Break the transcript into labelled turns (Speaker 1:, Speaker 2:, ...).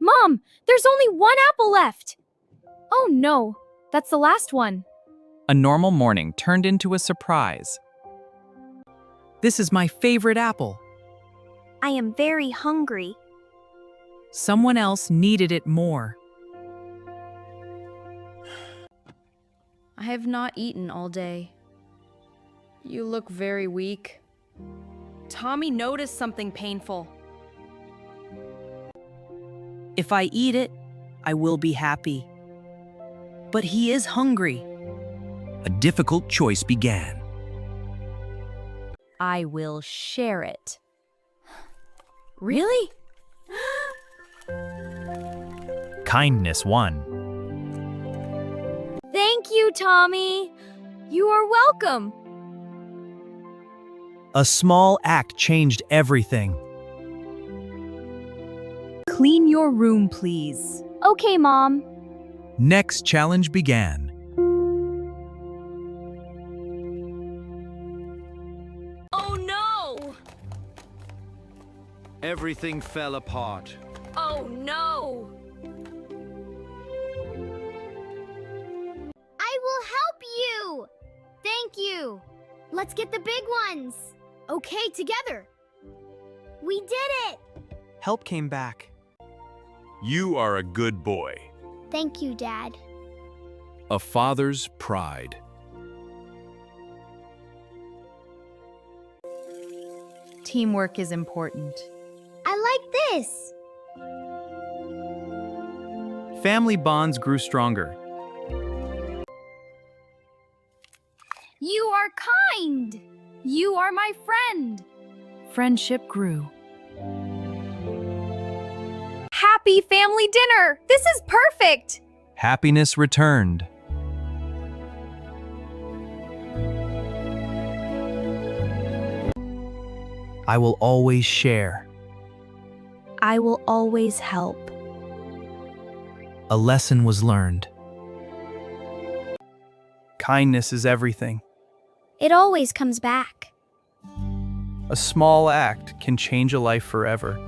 Speaker 1: Mom, there's only one apple left. Oh no, that's the last one.
Speaker 2: A normal morning turned into a surprise.
Speaker 3: This is my favorite apple.
Speaker 4: I am very hungry.
Speaker 3: Someone else needed it more.
Speaker 5: I have not eaten all day. You look very weak. Tommy noticed something painful.
Speaker 3: If I eat it, I will be happy. But he is hungry.
Speaker 6: A difficult choice began.
Speaker 1: I will share it. Really?
Speaker 6: Kindness won.
Speaker 1: Thank you, Tommy. You are welcome.
Speaker 6: A small act changed everything.
Speaker 1: Clean your room, please. Okay, Mom.
Speaker 6: Next challenge began.
Speaker 1: Oh no!
Speaker 7: Everything fell apart.
Speaker 1: Oh no!
Speaker 4: I will help you! Thank you! Let's get the big ones! Okay, together! We did it!
Speaker 3: Help came back.
Speaker 8: You are a good boy.
Speaker 4: Thank you, Dad.
Speaker 8: A father's pride.
Speaker 1: Teamwork is important.
Speaker 4: I like this!
Speaker 2: Family bonds grew stronger.
Speaker 1: You are kind! You are my friend! Friendship grew. Happy family dinner! This is perfect!
Speaker 2: Happiness returned.
Speaker 6: I will always share.
Speaker 1: I will always help.
Speaker 6: A lesson was learned.
Speaker 3: Kindness is everything.
Speaker 4: It always comes back.
Speaker 3: A small act can change a life forever.